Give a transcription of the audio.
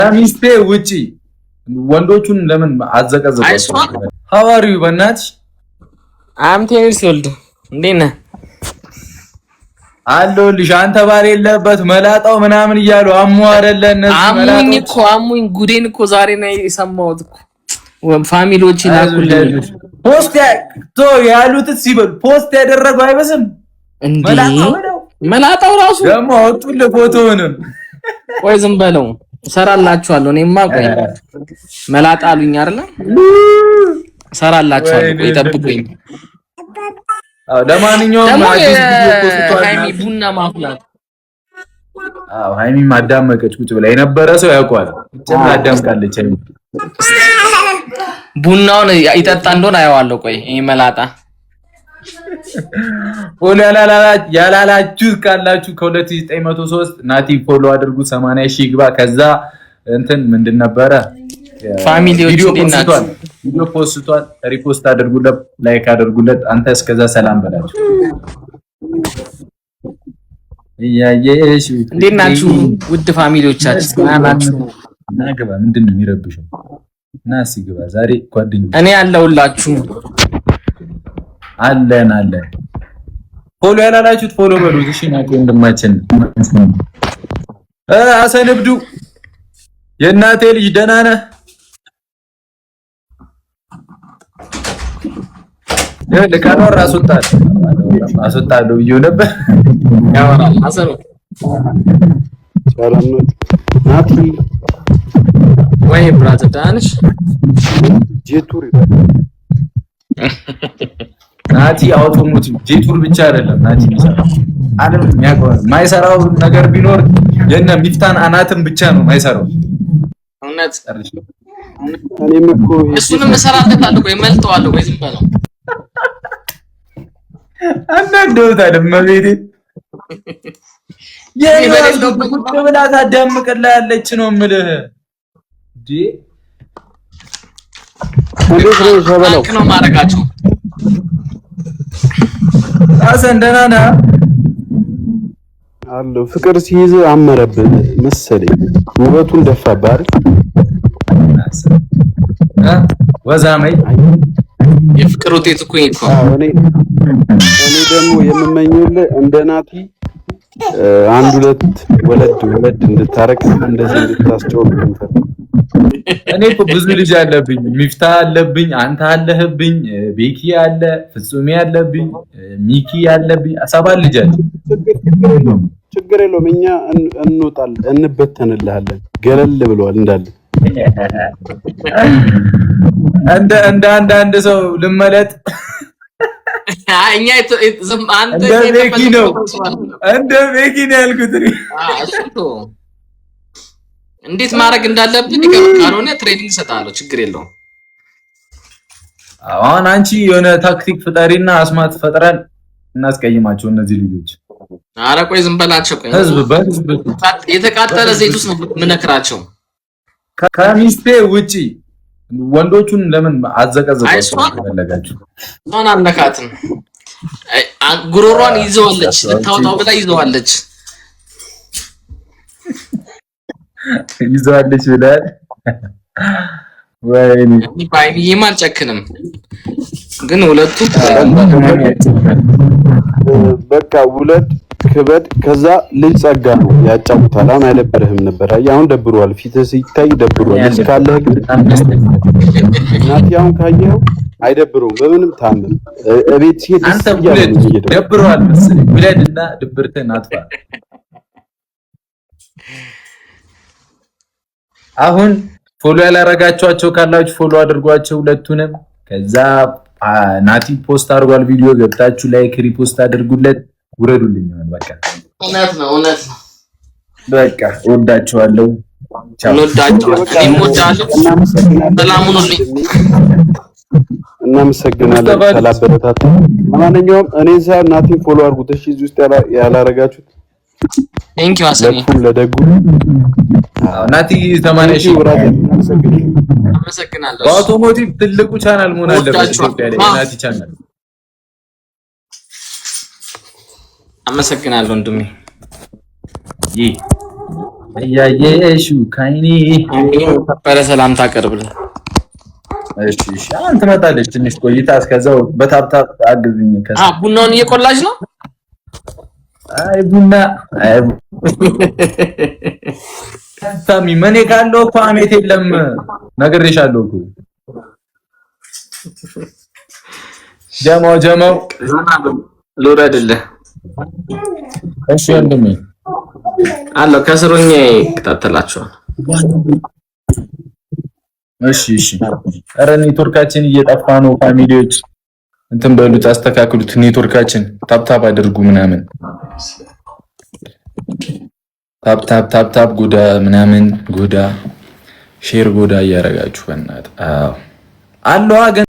ከሚስቴ ውጪ ወንዶቹን ለምን አዘቀዘቀው? ሐዋሪው በእናትሽ አምቴንስ ወልድ እንዴት ነህ? አለሁልሽ። አንተ ባል የለበት መላጣው ምናምን እያሉ አሙ አይደለ? እነዚህ መላጦች አሙኝ ጉዴን እኮ ዛሬ ነው የሰማሁት እኮ ፋሚሊዎች ይላኩልኝ። ፖስት ያሉት ሲበል ፖስት ያደረገው አይበስም እንዴ? መላጣው ራሱ ደግሞ አወጡልህ ፎቶውንም። ቆይ ዝም በለው እሰራላችኋለሁ። እኔማ ቆይ መላጣ አሉኝ አይደል? እሰራላችኋለሁ። ይጠብቁኝ። ለማንኛውም አዲስ ቪዲዮ ፖስቷል። ሃይሚ ቡና ማፍላት። ሃይሚ ማዳመቀች ቁጭ ብላ የነበረ ሰው ያውቀዋል። ጭና አዳምቃለች። ቡናውን ይጠጣ እንደሆነ አየዋለሁ። ቆይ ይሄ መላጣ ፎሎ ያላላችሁ ካላችሁ ከ2903 ናቲ ፎሎ አድርጉ። 80,000 ግባ። ከዛ እንትን ምንድን ነበረ ፋሚሊዎች እንዴናችሁ? ቪዲዮ ፖስቷል። ሪፖስት አድርጉለት፣ ላይክ አድርጉለት። አንተ እስከዛ ሰላም በላችሁ። እያየሽ እንዴት ናችሁ ውድ ፋሚሊዎቻችን? ናችሁ ናገባ ምንድነው የሚረብሽው? ና ሲገባ ዛሬ ጓደኞች እኔ ያለውላችሁ አለን። ፎሎ ያላላችሁት ፎሎ በሉት። እሺ ናቲ ወንድማችን አሰንብዱ የእናቴ ልጅ ደህና ነህ? ለካኖር አስወጣለሁ ብዬው ነበር። ያወራል አሰሩ ሰላም ነው ናቲ ወይ ብራዘር ዳንሽ ጄቱር ናቲ አውቶሞቲቭ ጄቱር ብቻ አይደለም ናቲ የሚሰራው ዓለም የማይሰራው ነገር ቢኖር የነ ሚፍታን አናትን ብቻ ነው የማይሰራው። እውነት እኔም እኮ እሱንም እሰራለታለሁ ወይ መልጠዋለሁ ወይ ዝም በለው አንዳንዶት አደመቤቴ የኔ ብላ ታዳምቅልሃለች ነው የምልህ። እንዴት ነው ሰበለው ነው ማረጋቸው? አሰን ደህና ነህ? አለው ፍቅር ሲይዝ አመረብህ መሰለኝ። ውበቱን ደፋብህ አይደል? ወዛመይ የፍቅር ውጤት እኮ ይሄ እኔ ደግሞ የምመኘውልህ እንደ ናቲ አንድ ሁለት ወለድ እንድታረቅ እንደዚህ እንድታስጨው ነበር። እኔ እኮ ብዙ ልጅ አለብኝ። ሚፍታ አለብኝ፣ አንተ አለህብኝ፣ ቤኪ አለ፣ ፍጹሜ አለብኝ፣ ሚኪ አለብኝ። 7 ልጅ አለ። ችግር የለውም። እኛ እንወጣለን፣ እንበተንልሃለን። ገለል ብለዋል እንዳለ እንደ አንድ ሰው ልመለጥ። እኛ አንተ ቤኪ ነው ያልኩት። እንዴት ማድረግ እንዳለብን ካልሆነ ትሬኒንግ እሰጥሃለሁ። ችግር የለውም። አሁን አንቺ የሆነ ታክቲክ ፍጠሪና አስማት ፈጥረን እናስቀይማቸው እነዚህ ልጆች። ኧረ ቆይ ዝም በላቸው። ቆይ ህዝብ የተቃጠለ ዘይት ውስጥ ነው የምነክራቸው። ከሚስቴ ውጪ ወንዶቹን ለምን አዘቀዘቃችሁ? ፈለጋችሁ ማን አነካትን? ጉሮሯን ይዘዋለች፣ ልታወጣው ብላ ይዘዋለች ብለህ ወይኔ ባይኔም አልጨክንም፣ ግን ሁለቱ በቃ ሁለት ክበድ። ከዛ ልጅ ጸጋ ነው ያጫውታል። አሁን አይደብርህም ነበር? አሁን ደብሯል። ፊትህ ሲታይ ደብሯል። ልጅ ካለህ ግን ናቲ አሁን ካየኸው አይደብረውም በምንም ታምር። እቤት ሲሄድ አንተ ደብሯል መሰለኝ። ብለድና ድብርትህን አጥፋ። አሁን ፎሎ ያላረጋችኋቸው ካላችሁ ፎሎ አድርጓቸው ሁለቱንም። ከዛ ናቲ ፖስት አድርጓል ቪዲዮ፣ ገብታችሁ ላይክ ሪፖስት አድርጉለት። ውረዱልኝ። በቃ እውነት ነው። በቃ ወዳችኋለሁ። ቻው። እናመሰግናለን ስላበረታታ። ለማንኛውም እኔን ሳይሆን ናቲን ፎሎ አድርጉት እሺ። እዚህ ውስጥ ያላረጋችሁት ቴንኪው አሰኒ ለደጉ ናቲ 80,000 ብራዘር አመሰግናለሁ። በአውቶሞቲቭ ትልቁ ቻናል መሆን አለበት ኢትዮጵያ ላይ ናቲ ቻናል። አመሰግናለሁ ወንድሜ። እያየሽ ካይኒ ከበረ ሰላምታ አቀርብልህ። እሺ አሁን ትመጣለች ትንሽ ቆይታ እስከዛው በታብታብ አግዙኝ። ቡናውን እየቆላች ነው። አይ ቡና ታሚ መኔ ካለው እኮ አሜት የለም ነግሬሻለሁ እኮ ጀማው ልውረድልህ። እሺ ወንድሜ አለው ከስሩኝ ይከታተላችኋል። እሺ ኧረ ኔትወርካችን እየጠፋ ነው ፋሚሊዎች እንትን በሉት አስተካክሉት ኔትወርካችን ታፕታፕ አድርጉ ምናምን ታፕታፕ ጎዳ ምናምን ጎዳ ሼር ጎዳ እያረጋችሁ በእናትህ አዎ አለው